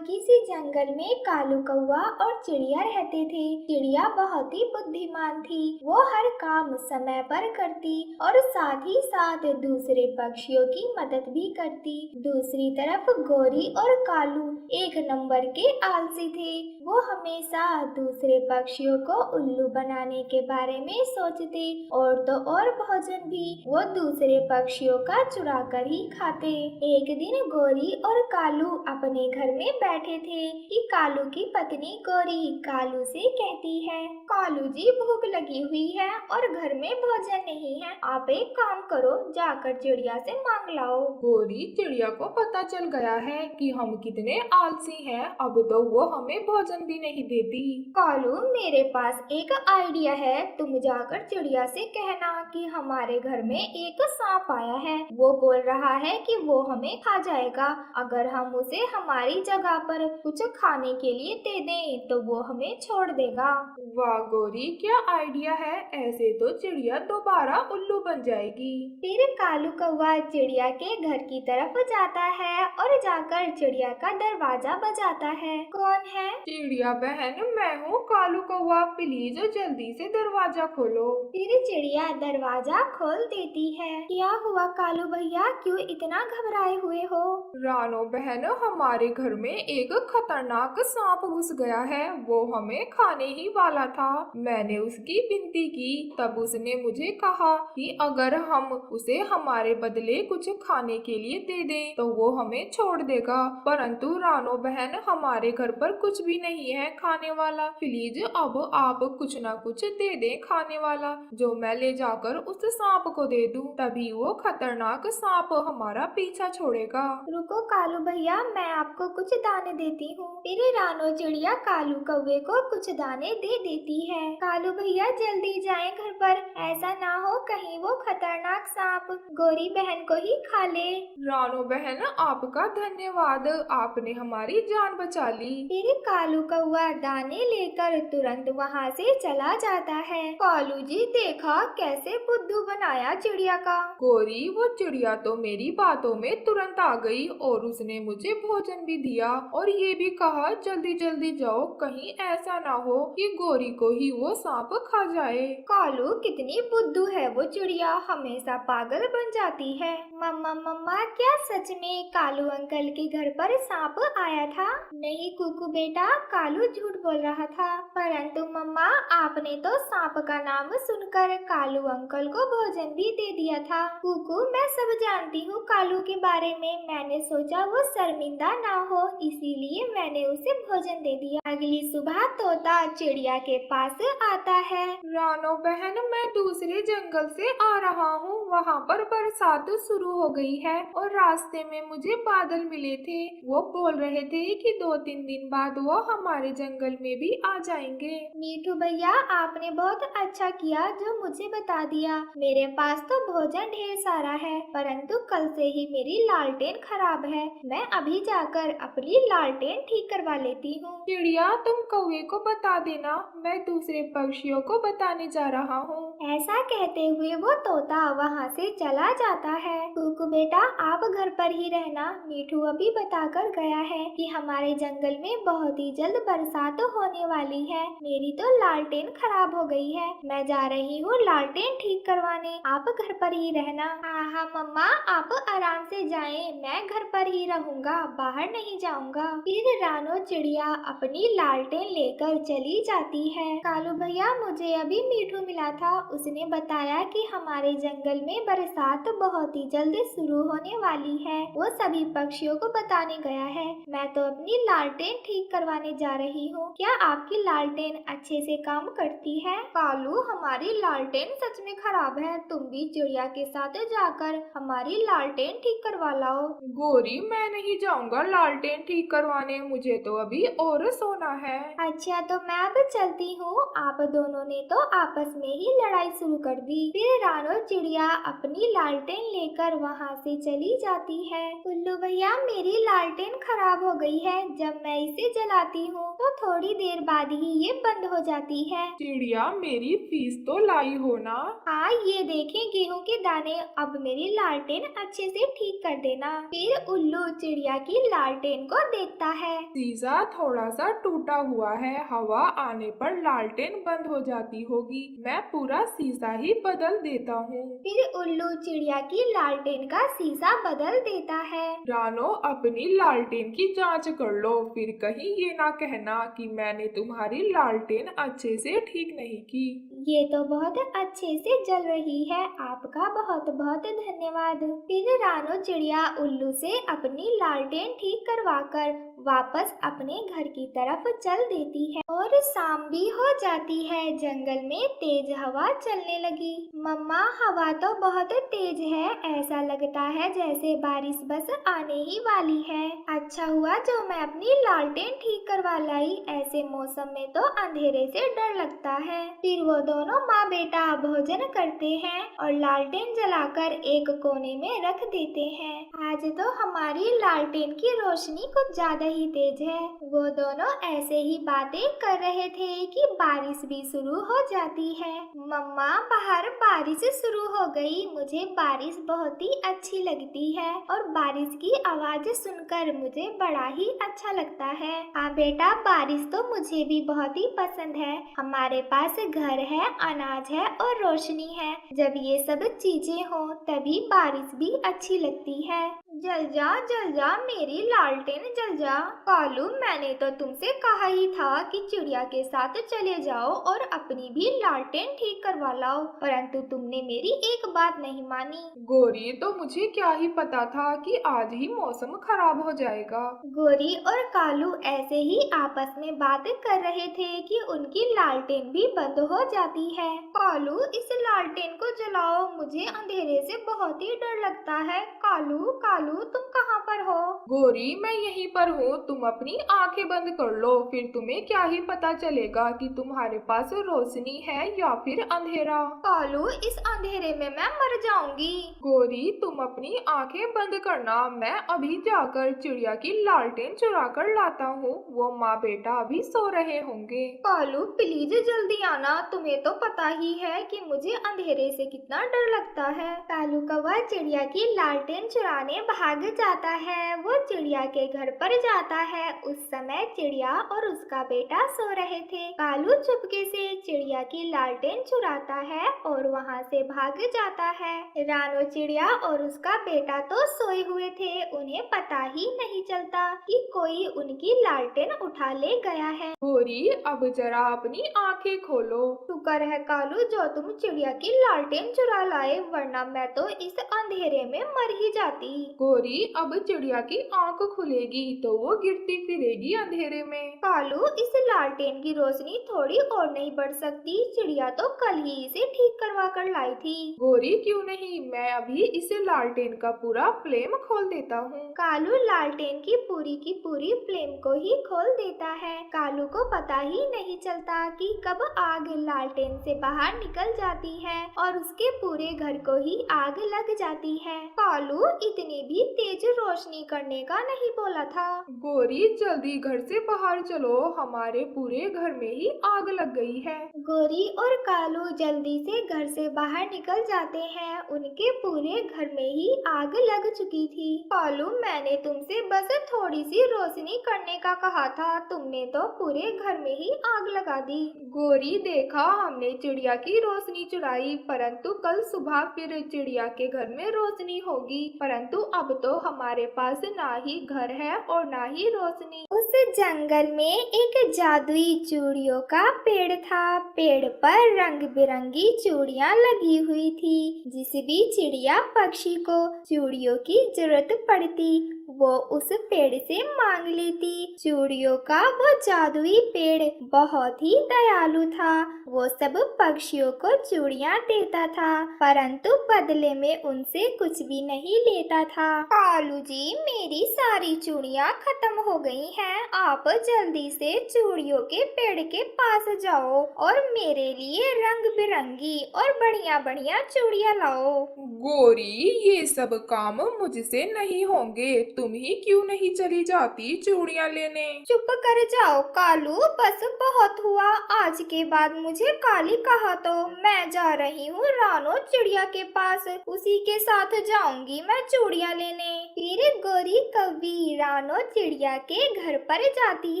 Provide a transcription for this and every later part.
किसी जंगल में कालू कौवा और चिड़िया रहते थे। चिड़िया बहुत ही बुद्धिमान थी। वो हर काम समय पर करती और साथ ही साथ दूसरे पक्षियों की मदद भी करती। दूसरी तरफ गोरी और कालू एक नंबर के आलसी थे। वो हमेशा दूसरे पक्षियों को उल्लू बनाने के बारे में सोचते और तो और भोजन भी वो दूसरे पक्षियों का चुरा कर ही खाते। एक दिन गोरी और कालू अपने घर में बैठे थे कि कालू की पत्नी गोरी कालू से कहती है, कालू जी भूख लगी हुई है और घर में भोजन नहीं है, आप एक काम करो, जाकर चिड़िया से मांग लाओ। गोरी चिड़िया को पता चल गया है कि हम कितने आलसी हैं, अब तो वो हमें भोजन भी नहीं देती। कालू मेरे पास एक आइडिया है, तुम जाकर चिड़िया से कहना कि हमारे घर में एक सांप आया है। वो बोल रहा है कि वो हमें खा जाएगा। अगर हम उसे हमारी जगह पर कुछ खाने के लिए दे दें तो वो हमें छोड़ देगा। वाह गोरी, क्या आइडिया है। ऐसे तो चिड़िया दोबारा उल्लू बन जाएगी। फिर कालू कौवा चिड़िया के घर की तरफ जाता है और जाकर चिड़िया का दरवाजा बजाता है। कौन है? चिड़िया बहन, मैं हूँ कालू कौवा, प्लीज जल्दी से दरवाजा खोलो। फिर चिड़िया दरवाजा खोल देती है। क्या हुआ कालू भैया, क्यों इतना घबराए हुए हो? रानो बहन, हमारे घर में एक खतरनाक सांप घुस गया है, वो हमें खाने ही वाला था। मैंने उसकी विनती की, तब उसने मुझे कहा कि अगर हम उसे हमारे बदले कुछ खाने के लिए दे दें तो वो हमें छोड़ देगा। परंतु रानो बहन, हमारे घर पर कुछ भी नहीं है खाने वाला, प्लीज अब आप कुछ न कुछ दे दें खाने वाला, जो मैं ले जाकर उस सांप को दे दूं, तभी वो खतरनाक सांप हमारा पीछा छोड़ेगा। रुको कालू भैया, मैं आपको कुछ दाने देती हूँ। फिर रानो चिड़िया कालू कौवे को कुछ दाने दे देती है। कालू भैया जल्दी जाएं घर पर, ऐसा ना हो कहीं वो खतरनाक सांप गोरी बहन को ही खा ले। रानो बहन, आपका धन्यवाद, आपने हमारी जान बचा ली। फिर कालू कौवा दाने लेकर तुरंत वहाँ से चला जाता है। कालू जी देखा कैसे बुद्धू बनाया चिड़िया का। गोरी, वो चिड़िया तो मेरी बातों में तुरंत आ गई और उसने मुझे भोजन भी दिया और ये भी कहा जल्दी जल्दी जाओ, कहीं ऐसा ना हो कि गोरी को ही वो सांप खा जाए। कालू कितनी बुद्धू है वो चिड़िया, हमेशा पागल बन जाती है। मम्मा मम्मा, क्या सच में कालू अंकल के घर पर सांप आया था? नहीं कुकू बेटा, कालू झूठ बोल रहा था। परंतु मम्मा, आपने तो सांप का नाम सुनकर कालू अंकल को भोजन भी दे दिया था। कुकू, मैं सब जानती हूँ कालू के बारे में, मैंने सोचा वो शर्मिंदा ना हो, इसीलिए मैंने उसे भोजन दे दिया। अगली सुबह तोता चिड़िया के पास आता है। रानो बहन, मैं दूसरे जंगल से आ रहा हूँ, वहाँ पर बरसात शुरू हो गई है और रास्ते में मुझे बादल मिले थे। वो बोल रहे थे कि 2-3 दिन बाद वो हमारे जंगल में भी आ जाएंगे। मीठू भैया, आपने बहुत अच्छा किया जो मुझे बता दिया। मेरे पास तो भोजन ढेर सारा है, परंतु कल से ही मेरी लालटेन खराब है। मैं अभी जाकर अपनी लालटेन ठीक करवा लेती हूँ। चिड़िया, तुम कौवे को बता देना, मैं दूसरे पक्षियों को बताने जा रहा हूँ। ऐसा कहते हुए वो तोता वहाँ से चला जाता है। कुकू बेटा, आप घर पर ही रहना, मीठू अभी बताकर गया है कि हमारे जंगल में बहुत ही जल्द बरसात होने वाली है। मेरी तो लालटेन खराब हो गई है, मैं जा रही हूँ लालटेन ठीक करवाने, आप घर पर ही रहना। हाँ मम्मा, आप आराम से जाएं, मैं घर पर ही रहूँगा, बाहर नहीं जाऊँगा। फिर रानो चिड़िया अपनी लालटेन लेकर चली जाती है। कालू भैया, मुझे अभी मीठू मिला था, उसने बताया कि हमारे जंगल में बरसात बहुत ही जल्द शुरू होने वाली है। वो सभी पक्षियों को बताने गया है। मैं तो अपनी लालटेन ठीक करवाने जा रही हूँ। क्या आपकी लालटेन अच्छे से काम करती है? कालू, हमारी लालटेन सच में खराब है, तुम भी चिड़िया के साथ जाकर हमारी लालटेन ठीक करवा लाओ। गोरी, मैं नहीं जाऊंगा लालटेन ठीक करवाने, मुझे तो अभी और सोना है। अच्छा, तो मैं अब चलती हूँ। आप दोनों ने तो आपस में ही लड़ाई शुरू कर दी। फिर रानो चिड़िया अपनी लालटेन लेकर वहाँ से चली जाती है। उल्लू भैया, मेरी लालटेन खराब हो गई है। जब मैं इसे जलाती हूँ तो थोड़ी देर बाद ही ये बंद हो जाती है। चिड़िया, मेरी फीस तो लाई हो ना। हाँ, ये देखें गेहूं के दाने। अब मेरी लालटेन अच्छे से ठीक कर देना। फिर उल्लू चिड़िया की लालटेन को देखता है। शीशा थोड़ा सा टूटा हुआ है, हवा आने पर लालटेन बंद हो जाती होगी। मैं पूरा शीशा ही बदल देता हूँ। फिर उल्लू चिड़िया की लालटेन का शीशा बदल देता है। रानो, अपनी लालटेन की जांच कर लो, फिर कहीं ये ना कहना कि मैंने तुम्हारी लालटेन अच्छे से ठीक नहीं की। ये तो बहुत अच्छे से जल रही है। आपका बहुत बहुत धन्यवाद। फिर रानो चिड़िया उल्लू से अपनी लालटेन ठीक करवाकर वापस अपने घर की तरफ चल देती है और शाम भी हो जाती है। जंगल में तेज हवा चलने लगी। मम्मा, हवा तो बहुत तेज है। ऐसा लगता है जैसे बारिश बस आने ही वाली है। अच्छा हुआ जो मैं अपनी लालटेन ठीक करवा लाई। ऐसे मौसम में तो अंधेरे से डर लगता है। फिर वो दोनों माँ बेटा भोजन करते हैं और लालटेन जलाकर एक कोने में रख देते हैं। आज तो हमारी लालटेन की रोशनी कुछ ज्यादा ही तेज है। वो दोनों ऐसे ही बातें कर रहे थे कि बारिश भी शुरू हो जाती है। मम्मा, बाहर बारिश शुरू हो गई। मुझे बारिश बहुत ही अच्छी लगती है और बारिश की आवाज सुनकर मुझे बड़ा ही अच्छा लगता है। हाँ बेटा, बारिश तो मुझे भी बहुत ही पसंद है। हमारे पास घर है, अनाज है और रोशनी है। जब ये सब चीजें हो तभी बारिश भी अच्छी लगती है। जल जा मेरी लालटेन जल जा। कालू, मैंने तो तुमसे कहा ही था कि चिड़िया के साथ चले जाओ और अपनी भी लालटेन ठीक करवा लाओ, परंतु तुमने मेरी एक बात नहीं मानी। गोरी, तो मुझे क्या ही पता था कि आज ही मौसम खराब हो जाएगा। गोरी और कालू ऐसे ही आपस में बात कर रहे थे कि उनकी लालटेन भी बंद हो जाती है। कालू, इस लालटेन को जलाओ। मुझे अंधेरे से बहुत ही डर लगता है। कालू कालू, तुम कहाँ पर हो? गोरी, मैं यहीं पर हूँ। तुम अपनी आंखें बंद कर लो, फिर तुम्हें क्या ही पता चलेगा कि तुम्हारे पास रोशनी है या फिर अंधेरा। कालू, इस अंधेरे में मैं मर जाऊंगी। गोरी, तुम अपनी आंखें बंद करना। मैं अभी जाकर चिड़िया की लालटेन चुरा कर लाता हूँ। वो माँ बेटा अभी सो रहे होंगे। कालू, प्लीज जल्दी आना। तुम्हें तो पता ही है कि मुझे अंधेरे से कितना डर लगता है। कालू कौवा चिड़िया की लालटेन चुराने भाग जाता है। वो चिड़िया के घर पर जाता है। उस समय चिड़िया और उसका बेटा सो रहे थे। कालू चुपके से चिड़िया की लालटेन चुराता है और वहाँ से भाग जाता है। रानो चिड़िया और उसका बेटा तो सोए हुए थे। उन्हें पता ही नहीं चलता कि कोई उनकी लालटेन उठा ले गया है। गोरी, अब जरा अपनी आंखें खोलो। शुक्र है कालू जो तुम चिड़िया की लालटेन चुरा लाए, वरना मैं तो इस अंधेरे में मर ही जाती। गोरी, अब चिड़िया की आंख खुलेगी तो वो गिरती फिरेगी अंधेरे में। कालू, इस लालटेन की रोशनी थोड़ी और नहीं बढ़ सकती? चिड़िया तो कल ही इसे ठीक करवा कर लाई थी। गोरी, क्यों नहीं, मैं अभी इस लालटेन का पूरा फ्लेम खोल देता हूँ। कालू लालटेन की पूरी फ्लेम को ही खोल देता है। कालू को पता ही नहीं चलता कि कब आग लालटेन से बाहर निकल जाती है और उसके पूरे घर को ही आग लग जाती है। कालू, इतनी भी तेज रोशनी करने का नहीं बोला था। गोरी, जल्दी घर से बाहर चलो, हमारे पूरे घर में ही आग लग गई है। गोरी और कालू जल्दी से घर से बाहर निकल जाते हैं। उनके पूरे घर में ही आग लग चुकी थी। कालू, मैंने तुमसे बस थोड़ी सी रोशनी करने का कहा था, तुमने तो पूरे घर में ही आग लगा दी। गोरी, देखा, हमने चिड़िया की रोशनी चुराई, परंतु कल सुबह फिर चिड़िया के घर में रोशनी होगी। परंतु अब तो हमारे पास ना ही घर है और ना ही रोशनी। उस जंगल में एक जादुई चूड़ियों का पेड़ था। पेड़ पर रंग बिरंगी चूड़ियाँ लगी हुई थी। जिस भी चिड़िया पक्षी को चूड़ियों की जरूरत पड़ती वो उस पेड़ से मांग लेती। चूड़ियों का वो जादुई पेड़ बहुत ही दयालु था। वो सब पक्षियों को चूड़ियाँ देता था, परंतु बदले में उनसे कुछ भी नहीं लेता था। कालू जी, मेरी सारी चूड़ियाँ खत्म हो गई हैं। आप जल्दी से चूड़ियों के पेड़ के पास जाओ और मेरे लिए रंग बिरंगी और बढ़िया बढ़िया चूड़ियाँ लाओ। गोरी, ये सब काम मुझसे नहीं होंगे। तुम ही क्यों नहीं चली जाती चूड़ियाँ लेने? चुप कर जाओ कालू, बस बहुत हुआ। आज के बाद मुझे काली कहा तो मैं जा रही हूँ रानो चिड़िया के पास, उसी के साथ जाऊंगी मैं चूड़ियाँ लेने। फिर गोरी कौवी रानो चिड़िया के घर पर जाती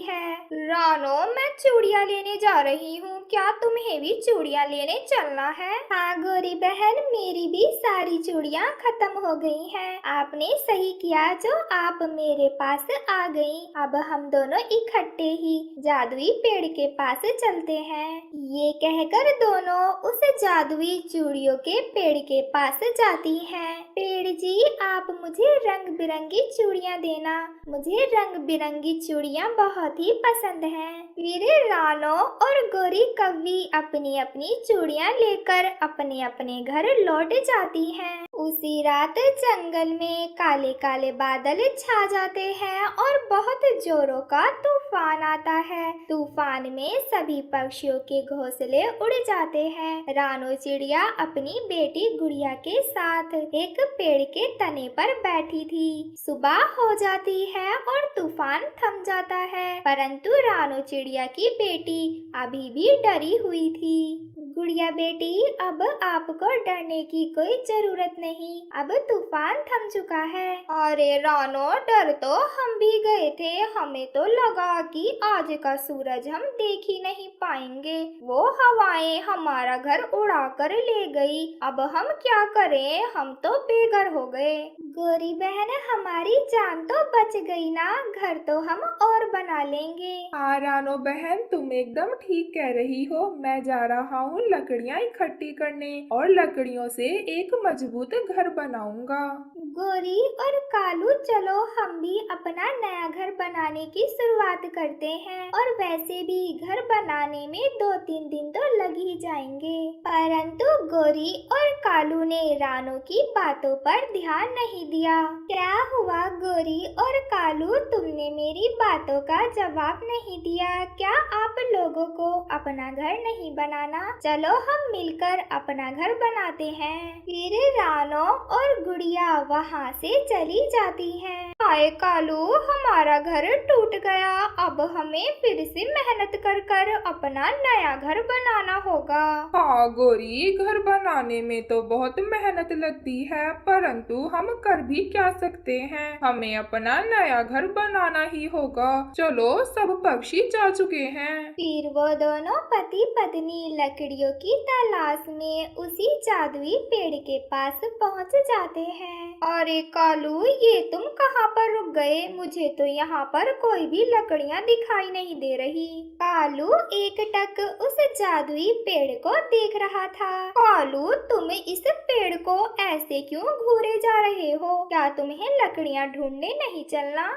है। रानो, मैं चूड़ियाँ लेने जा रही हूँ, क्या तुम्हें भी चूड़ियाँ लेने चलना है? हाँ गोरी बहन, मेरी भी सारी चूड़ियाँ खत्म हो गई हैं। आपने सही किया जो आप मेरे पास आ गई। अब हम दोनों इकट्ठे ही जादुई पेड़ के पास चलते हैं। ये कहकर दोनों उस जादुई चूड़ियों के पेड़ के पास जाती हैं। पेड़ जी, आप मुझे रंग बिरंगी चूड़ियाँ देना, मुझे रंग बिरंगी चूड़ियाँ बहुत ही पसंद हैं। फिर रानो और गोरी कौवी अपनी अपनी चूड़ियाँ लेकर अपने अपने घर लौट जाती हैं। उसी रात जंगल में काले काले बादल छा जाते हैं और बहुत जोरों का तूफान आता है। तूफान में सभी पक्षियों के घोंसले उड़ जाते हैं। रानो चिड़िया अपनी बेटी गुड़िया के साथ एक पेड़ के तने पर बैठी थी। सुबह हो जाती है और तूफान थम जाता है, परंतु रानो चिड़िया की बेटी अभी भी डरी हुई थी। गुड़िया बेटी, अब आपको डरने की कोई जरूरत नहीं, अब तूफान थम चुका है। अरे रानो, डर तो हम भी गए थे, हमें तो लगा कि आज का सूरज हम देख ही नहीं पाएंगे। वो हवाएं हमारा घर उड़ा कर ले गई, अब हम क्या करें, हम तो बेघर हो गए। गोरी बहन, हमारी जान तो बच गई ना, घर तो हम और बना लेंगे। हाँ रानो बहन, तुम एकदम ठीक कह रही हो। मैं जा रहा हूँ लकड़ियाँ इकट्ठी करने और लकड़ियों से एक मजबूत घर बनाऊंगा। गोरी और कालू, चलो हम भी अपना नया घर बनाने की शुरुआत करते हैं। और वैसे भी घर बनाने में 2-3 दिन तो लग ही जाएंगे। परंतु गोरी और कालू ने रानो की बातों पर ध्यान नहीं दिया। क्या हुआ गोरी और कालू, तुमने मेरी बातों का जवाब नहीं दिया? क्या आप लोगों को अपना घर नहीं बनाना? चलो हम मिलकर अपना घर बनाते हैं। फिर रानो और गुड़िया वहाँ से चली जाती हैं। हाय कालू, हमारा घर टूट गया, अब हमें फिर से मेहनत कर कर अपना नया घर बनाना होगा। हाँ गोरी, घर बनाने में तो बहुत मेहनत लगती है, परंतु हम कर भी क्या सकते हैं, हमें अपना नया घर बनाना ही होगा। चलो, सब पक्षी जा चुके हैं। फिर वो दोनों पति पत्नी लकड़ियों की तलाश में उसी जादुई पेड़ के पास पहुंच जाते हैं। अरे कालू, ये तुम कहाँ पर रुक गए? मुझे तो यहाँ पर कोई भी लकड़ियाँ दिखाई नहीं दे रही। कालू एकटक उस जादुई पेड़ को देख रहा था। कालू, तुम इस पेड़ को ऐसे क्यों घूरे जा रहे हो? क्या तुम्हें लकड़ियाँ ढूंढने नहीं चलना?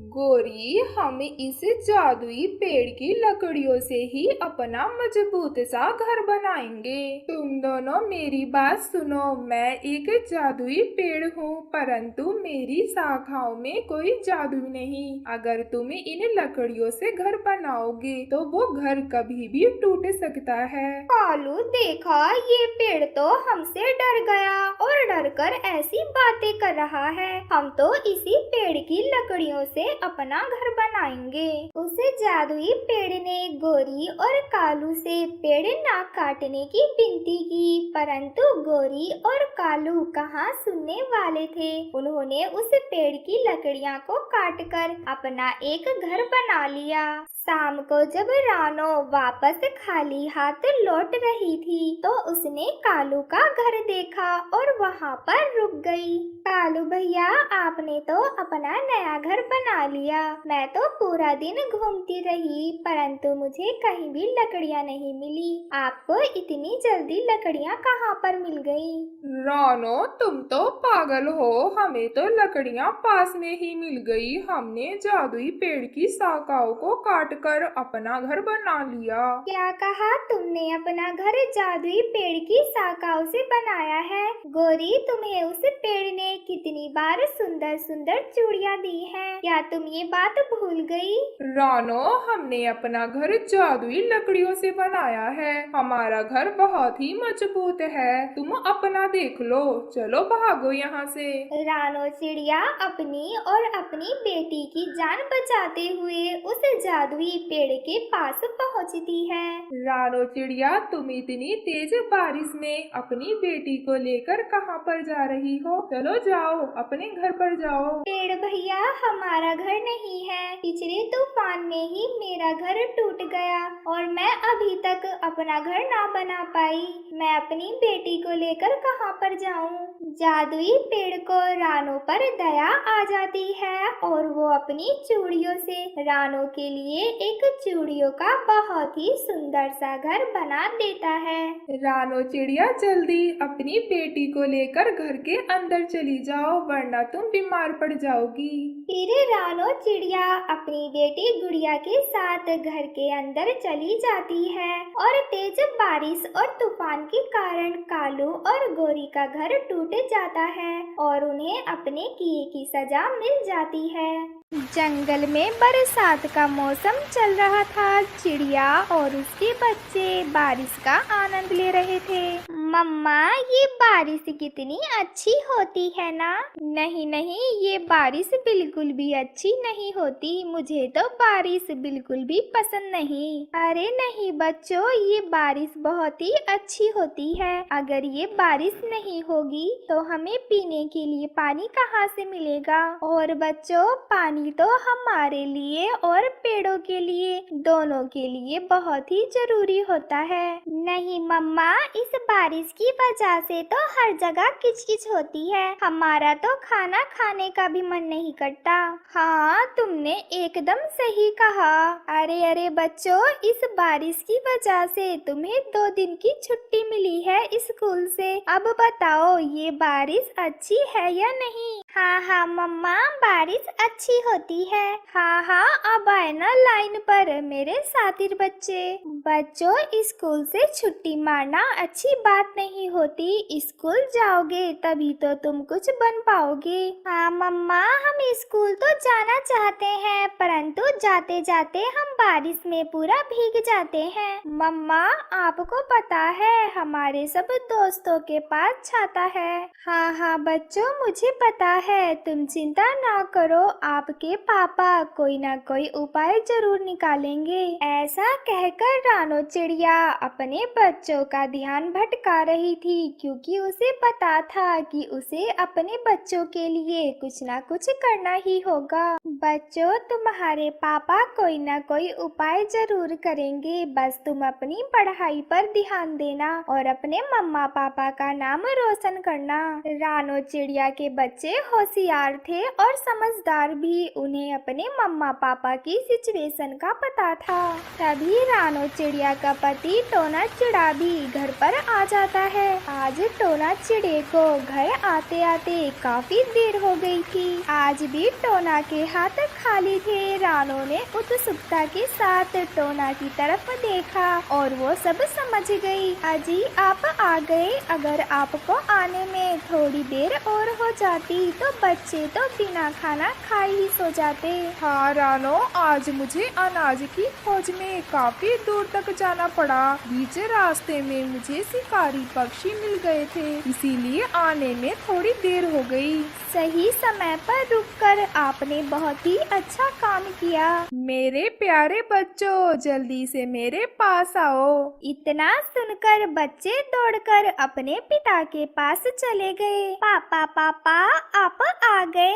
गोरी, हम इस जादुई पेड़ की लकड़ियों से ही अपना मजबूत सा घर बनाएंगे। तुम दोनों मेरी बात सुनो, मैं एक जादुई पेड़ हूँ, परंतु मेरी शाखाओं में कोई जादू नहीं। अगर तुम इन लकड़ियों से घर बनाओगे तो वो घर कभी भी टूट सकता है। कालू, देखा, ये पेड़ तो हमसे डर गया और डरकर ऐसी बातें कर रहा है। हम तो इसी पेड़ की लकड़ियों से अपना घर बनाएंगे। उस जादुई पेड़ ने गोरी और कालू से पेड़ ना काटने की विनती की, परंतु गोरी और कालू कहाँ सुनने वाले थे। उन्होंने उस पेड़ की लकड़ियाँ को काटकर अपना एक घर बना लिया। शाम को जब रानो वापस खाली हाथ लौट रही थी तो उसने कालू का घर देखा और वहाँ पर रुक गई। कालू भैया, आपने तो अपना नया घर बना लिया। मैं तो पूरा दिन घूमती रही, परंतु मुझे कहीं भी लकड़ियाँ नहीं मिली। आपको इतनी जल्दी लकड़ियाँ कहाँ पर मिल गई? रानो, तुम तो पागल हो, हमें तो लकड़ियाँ पास में ही मिल गई। हमने जादुई पेड़ की शाखाओं को काट तोड़कर अपना घर बना लिया। क्या कहा तुमने? अपना घर जादुई पेड़ की शाखाओं से बनाया है? गोरी, तुम्हें उस पेड़ ने कितनी बार सुंदर सुंदर चूड़ियाँ दी हैं। क्या तुम ये बात भूल गई? रानो, हमने अपना घर जादुई लकड़ियों से बनाया है। हमारा घर बहुत ही मजबूत है। तुम अपना देख लो। चलो भागो यहाँ से। रानो चिड़िया अपनी और अपनी बेटी की जान बचाते हुए उस जादुई पेड़ के पास पहुँचती है। रानो चिड़िया, तुम इतनी तेज बारिश में अपनी बेटी को लेकर कहाँ पर जा रही हो? चलो जाओ, अपने घर पर जाओ। पेड़ भैया, हमारा घर नहीं है। पिछले तूफान में ही मेरा घर टूट गया और मैं अभी तक अपना घर ना बना पाई। मैं अपनी बेटी को लेकर कहाँ पर जाऊँ? जादुई पेड़ को रानो पर दया आ जाती है और वो अपनी चूड़ियों से रानो के लिए एक चूड़ियों का बहुत ही सुंदर सा घर बना देता है। रानो चिड़िया, जल्दी अपनी बेटी को लेकर घर के अंदर चली जाओ, वरना तुम बीमार पड़ जाओगी। फिर रानो चिड़िया अपनी बेटी गुड़िया के साथ घर के अंदर चली जाती है और तेज बारिश और तूफान के कारण कालू और गोरी का घर टूट जाता है और उन्हें अपने किए की सजा मिल जाती है। जंगल में बरसात का मौसम चल रहा था। चिड़िया और उसके बच्चे बारिश का आनंद ले रहे थे। मम्मा, ये बारिश कितनी अच्छी होती है ना? नहीं नहीं, ये बारिश बिल्कुल भी अच्छी नहीं होती। मुझे तो बारिश बिल्कुल भी पसंद नहीं। अरे नहीं बच्चों, ये बारिश बहुत ही अच्छी होती है। अगर ये बारिश नहीं होगी तो हमें पीने के लिए पानी कहाँ से मिलेगा? और बच्चों, पानी तो हमारे लिए और पेड़ों के लिए, दोनों के लिए बहुत ही जरूरी होता है। नहीं मम्मा, इस बारिश की वजह से तो हर जगह किचकिच होती है। हमारा तो खाना खाने का भी मन नहीं करता। हाँ, तुमने एकदम सही कहा। अरे अरे बच्चों, इस बारिश की वजह से तुम्हें 2 दिन की छुट्टी मिली है स्कूल से। अब बताओ, ये बारिश अच्छी है या नहीं? हाँ हाँ मम्मा, बारिश अच्छी होती है। हाँ हाँ, अब आए ना लाइन पर मेरे सातिर बच्चे। बच्चों, स्कूल से छुट्टी मारना अच्छी बात नहीं होती। स्कूल जाओगे तभी तो तुम कुछ बन पाओगे। हाँ मम्मा, हम स्कूल तो जाना चाहते हैं, परंतु जाते जाते हम बारिश में पूरा भीग जाते हैं। मम्मा, आपको पता है हमारे सब दोस्तों के पास छाता है। हाँ हाँ बच्चों, मुझे पता है, तुम चिंता ना करो, आपके पापा कोई ना कोई उपाय जरूर निकालेंगे। ऐसा कहकर रानो चिड़िया अपने बच्चों का ध्यान भटका रही थी, क्योंकि उसे पता था कि उसे अपने बच्चों के लिए कुछ ना कुछ करना ही होगा। बच्चों, तुम्हारे पापा कोई ना कोई उपाय जरूर करेंगे, बस तुम अपनी पढ़ाई पर ध्यान देना और अपने मम्मा पापा का नाम रोशन करना। रानो चिड़िया के बच्चे होशियार थे और समझदार भी। उन्हें अपने मम्मा पापा की सिचुएशन का पता था। तभी रानो चिड़िया का पति टोना चिड़ा भी घर पर आ जाता है। आज टोना चिड़े को घर आते आते काफी देर हो गई थी। आज भी टोना के हाथ खाली थे। रानो ने उत्सुकता के साथ टोना की तरफ देखा और वो सब समझ गई। अजी, आप आ गए। अगर आपको आने में थोड़ी देर और हो जाती तो बच्चे तो बिना खाना खाए ही सो जाते। हाँ रानो, आज मुझे अनाज की खोज में काफी दूर तक जाना पड़ा। बीच रास्ते में मुझे शिकारी पक्षी मिल गए थे, इसीलिए आने में थोड़ी देर हो गई। सही समय पर रुककर आपने बहुत ही अच्छा काम किया। मेरे प्यारे बच्चों, जल्दी से मेरे पास आओ। इतना सुनकर बच्चे दौड़कर अपने पिता के पास चले गए। पापा पापा, आप आ गए।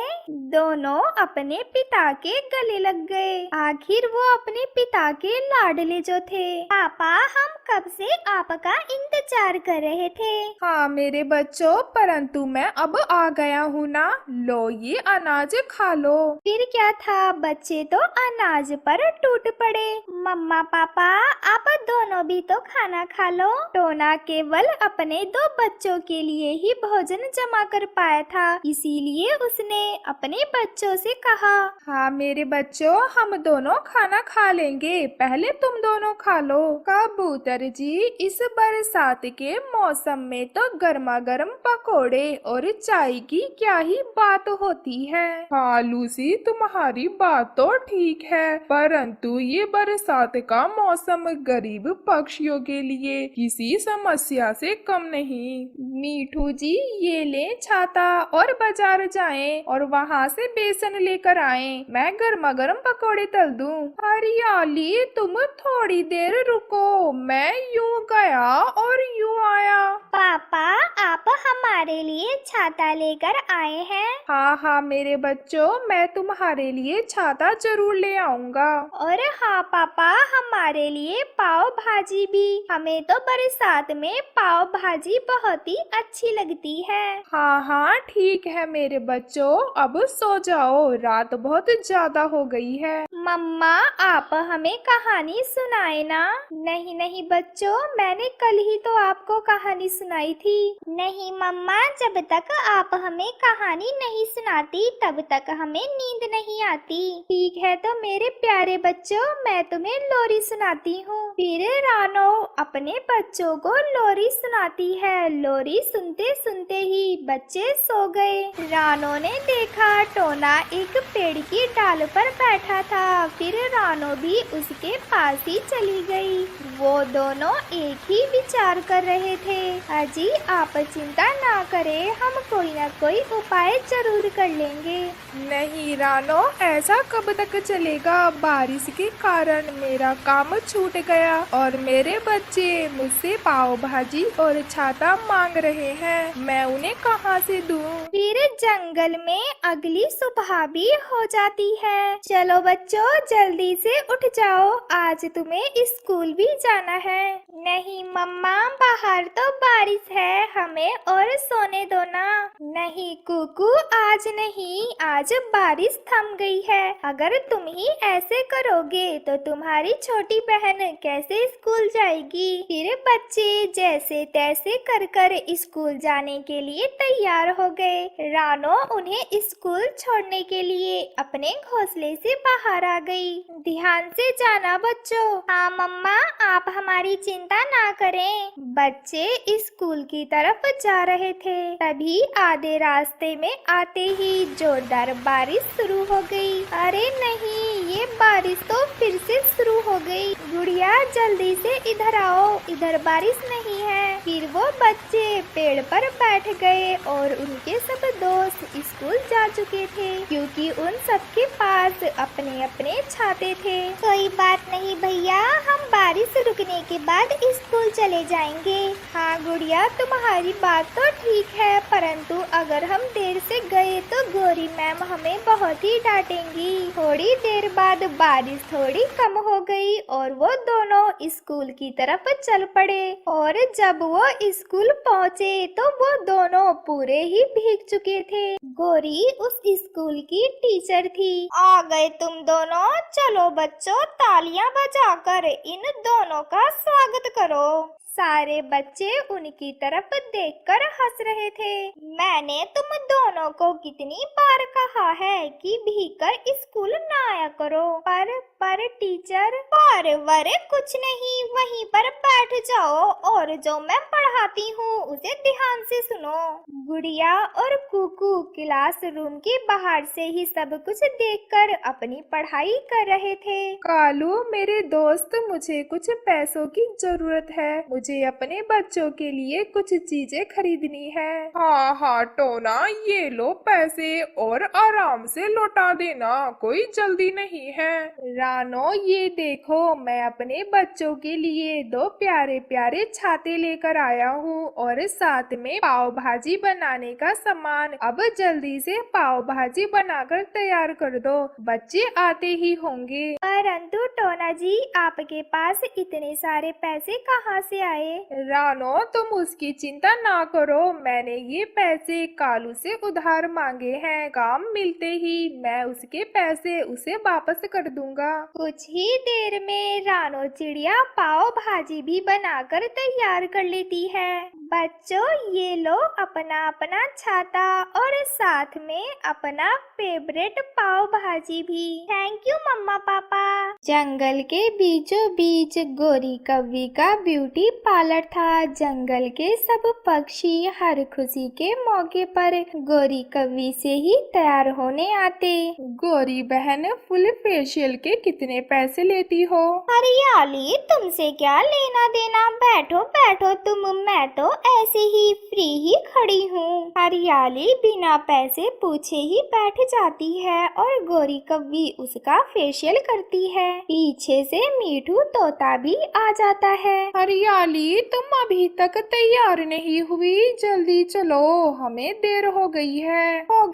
दोनों अपने पिता के गले लग गए। आखिर वो अपने पिता के लाडले जो थे। पापा, हम कब से आपका इंतजार कर रहे थे। हाँ मेरे बच्चों, परंतु मैं अब आ गया हूँ ना। लो, ये अनाज खा लो। फिर क्या था, बच्चे तो अनाज पर टूट पड़े। मम्मा पापा, आप दोनों भी तो खाना खा लो। टोना केवल अपने 2 बच्चों के लिए ही भोजन जमा कर पाया था, इसीलिए उसने अपने बच्चों से कहा। हाँ मेरे बच्चों, हम दोनों खाना खा लेंगे, पहले तुम दोनों खा लो। कबूतर जी, इस बरसात के मौसम में तो गर्मा गर्म पकोड़े और चाय की क्या ही बात होती है। हाँ लूसी, तुम्हारी बात तो ठीक है, परंतु ये बरसात का मौसम गरीब पक्षियों के लिए किसी समस्या से कम नहीं। मीठू जी, ये ले छाता और बाजार जाएं और वहाँ से बेसन लेकर आएं। मैं गर्मा गर्म पकौड़े तल दूं। हरियाली, तुम थोड़ी देर रुको, मैं यूं गया और यूं आया। पापा, आप हमारे लिए छाता लेकर आए हैं? हाँ हाँ मेरे बच्चों, मैं तुम्हारे लिए छाता जरूर ले आऊंगा। और हाँ पापा, हमारे लिए पाव भाजी भी। हमें तो बरसात में पाव भाजी बहुत ही अच्छी लगती है। हाँ हाँ ठीक है मेरे बच्चों, अब सो जाओ, रात बहुत ज्यादा हो गई है। मम्मा, आप हमें कहानी सुनाए ना? नहीं नहीं बच्चों, मैंने कल ही तो आपको कहानी सुनाई थी। नहीं मम्मा, जब तक आप हमें कहानी नहीं सुनाती तब तक हमें नींद नहीं आती। ठीक है तो मेरे प्यारे बच्चों, मैं तुम्हें लोरी सुनाती हूँ। फिर रानो अपने बच्चों को लोरी सुनाती है। लोरी सुनते सुनते ही बच्चे सो गए। रानो ने देखा टोना एक पेड़ की डाल पर बैठा था। फिर रानो भी उसके पास ही चली गई। वो दोनों एक ही विचार कर रहे थे। अजी, आप चिंता ना करें, हम कोई ना कोई उपाय जरूर कर लेंगे। नहीं रानो, ऐसा कब तक चलेगा? बारिश के कारण मेरा काम छूट गया और मेरे बच्चे मुझसे पाव भाजी और छाता मांग रहे हैं, मैं उन्हें कहाँ से दूँ? फिर जंगल में अगली सुबह भी हो जाती है। चलो बच्चों, जल्दी से उठ जाओ, आज तुम्हें स्कूल भी जाना है। नहीं मम्मा, बाहर तो बारिश है, हमें और सोने दो ना। नहीं कुकू, आज नहीं, आज बारिश थम गई है। अगर तुम ही ऐसे करोगे तो तुम्हारी छोटी बहन कैसे स्कूल जाएगी? फिर बच्चे जैसे तैसे कर कर स्कूल जाने के लिए तैयार हो गए। रानो उन्हें स्कूल छोड़ने के लिए अपने घोंसले से बाहर आ गई। ध्यान से जाना बच्चों। हाँ मम्मा, आप हमारी चिंता ना करें। बच्चे स्कूल की तरफ जा रहे थे, तभी आधे रास्ते में आते ही जोरदार बारिश शुरू हो गई। अरे नहीं, ये बारिश तो फिर से शुरू हो गई। गुड़िया, जल्दी से इधर आओ, इधर बारिश नहीं है। फिर वो बच्चे पेड़ पर बैठ गए और उनके सब दोस्त स्कूल जा चुके थे, क्योंकि उन सबके पास अपने अपने छाते थे। कोई बात नहीं भैया, हम बारिश रुकने के बाद स्कूल चले जाएंगे। हाँ गुड़िया, तुम्हारी बात तो ठीक है, परंतु अगर हम देर से गए तो गोरी मैम हमें बहुत ही डांटेंगी। थोड़ी देर बाद बारिश थोड़ी कम हो गई और वो दोनों स्कूल की तरफ चल पड़े। और जब वो स्कूल पहुँचे तो वो दोनों पूरे ही भीग चुके थे। गोरी उस स्कूल की टीचर थी। आ गए तुम दोनों, चलो बच्चों, तालियां बजाकर इन दोनों का स्वागत करो। सारे बच्चे उनकी तरफ देखकर हंस रहे थे। मैंने तुम दोनों को कितनी बार कहा है कि भीगकर स्कूल ना आया करो, पर टीचर, पर कुछ नहीं, वहीं पर बैठ जाओ और जो मैं पढ़ाती हूँ उसे ध्यान से सुनो। गुड़िया और कुकू क्लासरूम के बाहर से ही सब कुछ देखकर अपनी पढ़ाई कर रहे थे। कालू मेरे दोस्त, मुझे कुछ पैसों की जरूरत है, मुझे अपने बच्चों के लिए कुछ चीजें खरीदनी है। हाँ हाँ टोना, ये लो पैसे और आराम से लौटा देना, कोई जल्दी नहीं है। रानो, ये देखो, मैं अपने बच्चों के लिए दो प्यारे प्यारे छाते लेकर आया हूँ और साथ में पाव भाजी बनाने का सामान। अब जल्दी से पाव भाजी बनाकर तैयार कर दो, बच्चे आते ही होंगे। परंतु टोना जी, आपके पास इतने सारे पैसे कहाँ से आए? रानो, तुम उसकी चिंता ना करो, मैंने ये पैसे कालू से उधार मांगे हैं, काम मिलते ही मैं उसके पैसे उसे वापस कर दूंगा। कुछ ही देर में रानो चिड़िया पाव भाजी भी बनाकर तैयार कर लेती है। बच्चों, ये लो अपना अपना छाता और साथ में अपना फेवरेट पाव भाजी भी। थैंक यू मम्मा पापा। जंगल के बीचों बीच गोरी कव्वी का ब्यूटी पार्लर था। जंगल के सब पक्षी हर खुशी के मौके पर गोरी कव्वी से ही तैयार होने आते। गोरी बहन, फुल फेशियल के कितने पैसे लेती हो? हरियाली, तुमसे क्या लेना देना, बैठो बैठो तुम, मैं तो ऐसे ही फ्री ही खड़ी हूँ। हरियाली बिना पैसे पूछे ही बैठ जाती है और गोरी कव्वी उसका फेशियल करती है। पीछे से मीठू तोता भी आ जाता है। हरियाली, तुम अभी तक तैयार नहीं हुई, जल्दी चलो, हमें देर हो गई है। हो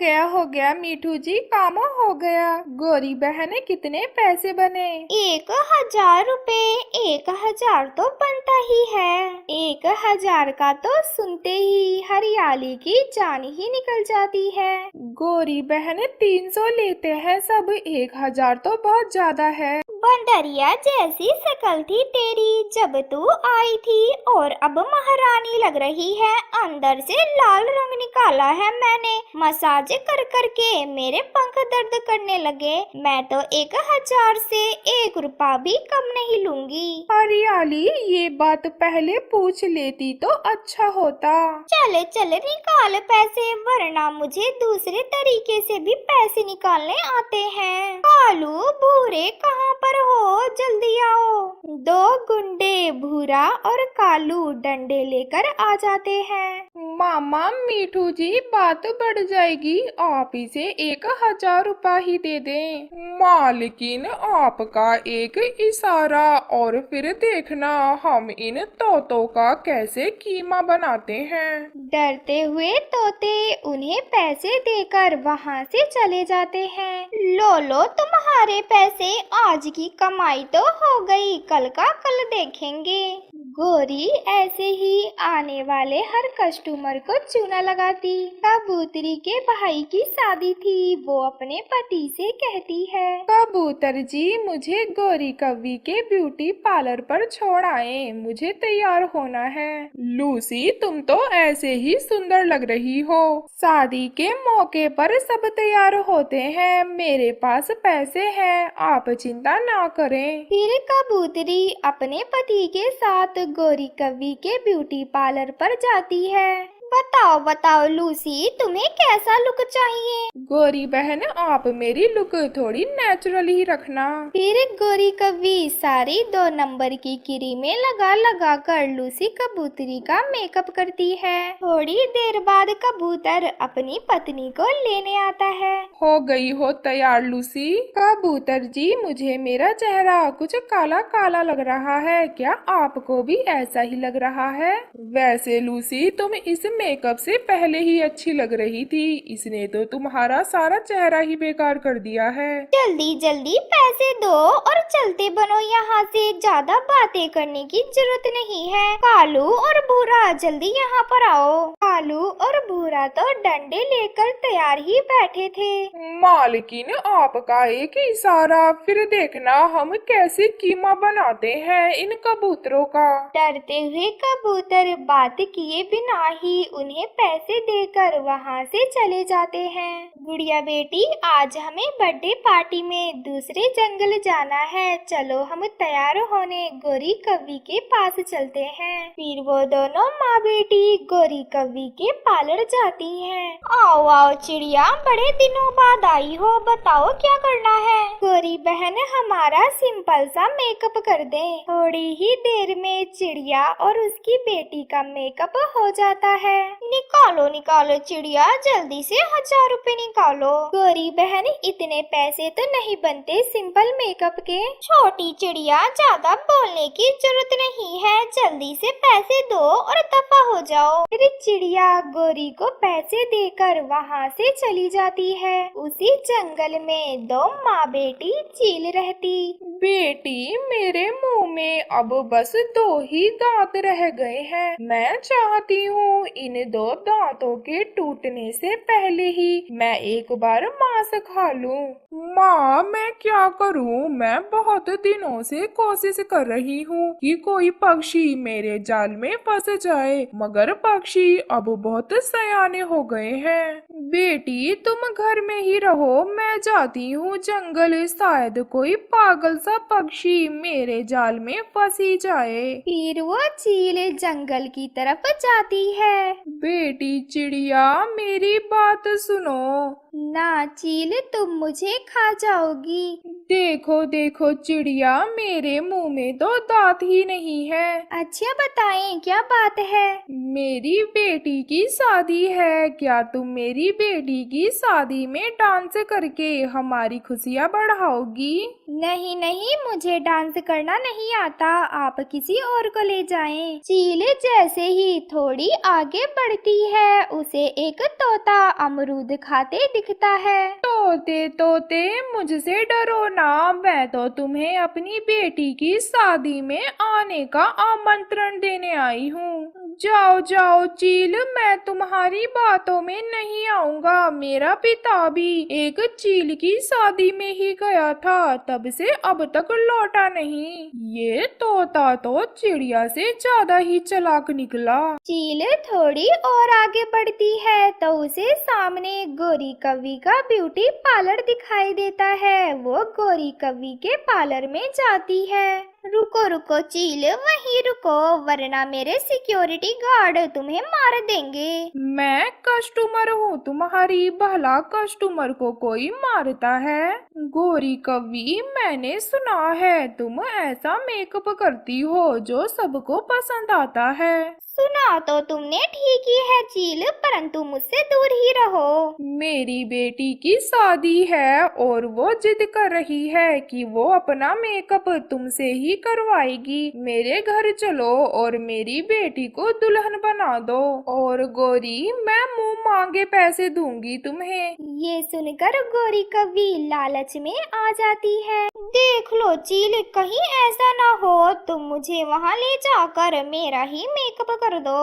गया मीठू जी, काम हो गया। गोरी बहन, कितने पैसे बने? 1000 रुपए। 1000 तो बनता ही है। 1000 का तो सुनते ही हरियाली की जान ही निकल जाती है। गोरी बहन, 300 लेते हैं सब, 1000 तो बहुत ज्यादा है। बंदरिया जैसी शकल थी तेरी जब तू आई थी और अब महारानी लग रही है। अंदर से लाल रंग निकाला है मैंने, मसाज कर कर के मेरे पंख दर्द करने लगे। मैं तो 1000 से 1 रुपया भी कम नहीं लूंगी। हरियाली, ये बात पहले पूछ लेती तो अच्छा होता। चले चले निकाल पैसे, वरना मुझे दूसरे तरीके से भी पैसे निकालने आते हैं। कालू भूरे कहाँ पर हो, जल्दी आओ। 2 गुंडे भूरा और कालू डंडे लेकर आ जाते हैं। मामा मीठू जी, बात बढ़ जाएगी, आप इसे 1000 रुपया ही दे दें। मालकिन, आपका एक इशारा और फिर देखना हम इन तोतों का कैसे कीमा बनाते हैं। डरते हुए तोते उन्हें पैसे देकर वहाँ से चले जाते हैं। लो तुम्हारे पैसे, आज की कमाई तो हो गई, कल का कल देखेंगे। गोरी ऐसे ही आने वाले हर कस्टमर को चूना लगाती। कबूतरी के भाई की शादी थी, वो अपने पति से कहती है, कबूतर जी, मुझे गोरी कव्वी के ब्यूटी पार्लर पर छोड़ आए, मुझे तैयार होना है। लूसी, तुम तो ऐसे ही सुंदर लग रही हो। शादी के मौके पर सब तैयार होते हैं, मेरे पास पैसे हैं, आप चिंता ना करें। फिर कबूतरी अपने पति के साथ गोरी कव्वी के ब्यूटी पार्लर पर जाती है। बताओ बताओ लूसी, तुम्हें कैसा लुक चाहिए? गोरी बहन, आप मेरी लुक थोड़ी नेचुरल ही रखना। फिर गोरी कव्वी सारी 2 नंबर की क्रीमें लगा लगा कर लूसी कबूतरी का मेकअप करती है। थोड़ी देर बाद कबूतर अपनी पत्नी को लेने आता है। हो गई हो तैयार लूसी? कबूतर जी, मुझे मेरा चेहरा कुछ काला काला लग रहा है, क्या आपको भी ऐसा ही लग रहा है? वैसे लूसी, तुम इस मेकअप से पहले ही अच्छी लग रही थी, इसने तो तुम्हारा सारा चेहरा ही बेकार कर दिया है। जल्दी जल्दी पैसे दो और चलते बनो यहाँ से, ज्यादा बातें करने की जरूरत नहीं है। कालू और भूरा जल्दी यहाँ पर आओ। कालू और भूरा तो डंडे लेकर तैयार ही बैठे थे। मालकिन, आपका एक इशारा, फिर देखना हम कैसे कीमा बनाते हैं इन कबूतरों का। डरते हुए कबूतर बात किए बिना ही उन्हें पैसे देकर वहाँ से चले जाते हैं। गुड़िया बेटी, आज हमें बर्थडे पार्टी में दूसरे जंगल जाना है, चलो हम तैयार होने गोरी कव्वी के पास चलते हैं। फिर वो दोनों माँ बेटी गोरी कव्वी के पार्लर जाती हैं। आओ आओ चिड़िया, बड़े दिनों बाद आई हो, बताओ क्या करना है? गोरी बहन, हमारा सिंपल सा मेकअप कर दे। थोड़ी ही देर में चिड़िया और उसकी बेटी का मेकअप हो जाता है। निकालो निकालो चिड़िया, जल्दी से 1000 रुपए निकालो। गोरी बहन, इतने पैसे तो नहीं बनते सिंपल मेकअप के। छोटी चिड़िया, ज्यादा बोलने की जरूरत नहीं है, जल्दी से पैसे दो और दफा हो जाओ। फिर चिड़िया गोरी को पैसे देकर वहाँ से चली जाती है। उसी जंगल में 2 माँ बेटी चील रहती। बेटी, मेरे मुंह में अब बस 2 ही दांत रह गए हैं, मैं चाहती हूँ इन दो दांतों के टूटने से पहले ही मैं एक बार मांस खा लूं। माँ, मैं क्या करूं? मैं बहुत दिनों से कोशिश कर रही हूँ कि कोई पक्षी मेरे जाल में फंस जाए, मगर पक्षी अब बहुत सयाने हो गए हैं। बेटी, तुम घर में ही रहो, मैं जाती हूँ जंगल, शायद कोई पागल सा पक्षी मेरे जाल में फंस ही जाए। फिर वो चील जंगल की तरफ जाती है। बेटी चिड़िया, मेरी बात सुनो। ना चील, तुम मुझे खा जाओगी। देखो देखो चिड़िया, मेरे मुंह में तो दांत ही नहीं है। अच्छा बताएं, क्या बात है? मेरी बेटी की शादी है, क्या तुम मेरी बेटी की शादी में डांस करके हमारी खुशियाँ बढ़ाओगी? नहीं नहीं, मुझे डांस करना नहीं आता, आप किसी और को ले जाएं। चील जैसे ही थोड़ी आगे बढ़ती है, उसे एक तोता अमरूद खाते दिखता है। तोते तोते, मुझसे डरो ना, मैं तो तुम्हें अपनी बेटी की शादी में आने का आमंत्रण देने आई हूँ। जाओ जाओ चील, मैं तुम्हारी बातों में नहीं आऊंगा। मेरा पिता भी एक चील की शादी में ही गया था, तब से अब तक लौटा नहीं। ये तोता तो चिड़िया से ज्यादा ही चालाक निकला। चील थोड़ी और आगे बढ़ती है तो उसे सामने गोरी कौवी का ब्यूटी पार्लर दिखाई देता है। वो गोरी कौवी के पार्लर में जाती है। रुको रुको चील, वहीं रुको, वरना मेरे सिक्योरिटी गार्ड तुम्हें मार देंगे। मैं कस्टमर हूँ तुम्हारी, भला कस्टमर को कोई मारता है? गोरी कौवी, मैंने सुना है तुम ऐसा मेकअप करती हो जो सबको पसंद आता है। सुना तो तुमने ठीक ही है चील, परंतु मुझसे दूर ही रहो। मेरी बेटी की शादी है और वो जिद कर रही है कि वो अपना मेकअप तुमसे ही करवाएगी। मेरे घर चलो और मेरी बेटी को दुल्हन बना दो। और गोरी, मैं मुंह मांगे पैसे दूंगी तुम्हें। ये सुनकर गोरी कौवी लालच में आ जाती है। देख लो चील, कहीं ऐसा ना हो तुम मुझे वहाँ ले जाकर मेरा ही मेकअप कर दो।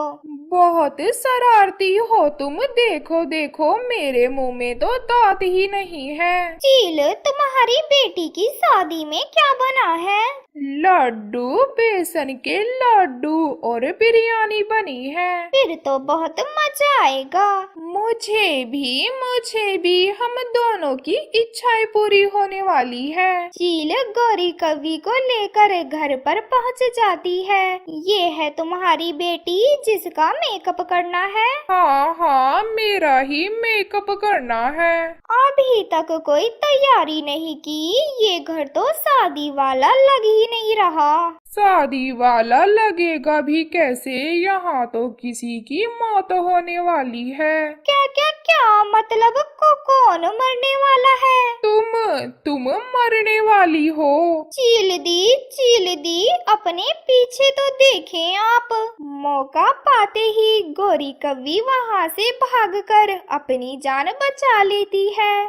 बहुत शरारती हो तुम। देखो देखो, मेरे मुंह में तो दांत ही नहीं है। चील, तुम्हारी बेटी की शादी में क्या बना है? लड्डू, बेसन के लड्डू और बिरयानी बनी है। फिर तो बहुत मजा आएगा। मुझे भी, हम दोनों की इच्छाएं पूरी होने वाली है। चील गोरी कौवी को लेकर घर पर पहुंच जाती है। ये है तुम्हारी बेटी जिसका मेकअप करना है। हाँ हाँ, मेरा ही मेकअप करना है। अभी तक कोई तैयारी नहीं की, ये घर तो शादी वाला लग ही नहीं रहा। शादी वाला लगेगा भी कैसे? यहाँ तो किसी की मौत होने वाली है। क्या क्या क्या मतलब? कौन मरने वाला है? तुम मरने वाली हो। चील दी, अपने पीछे तो देखें आप। मौका पाते ही गोरी कौवी वहाँ से भागकर अपनी जान बचा लेती है।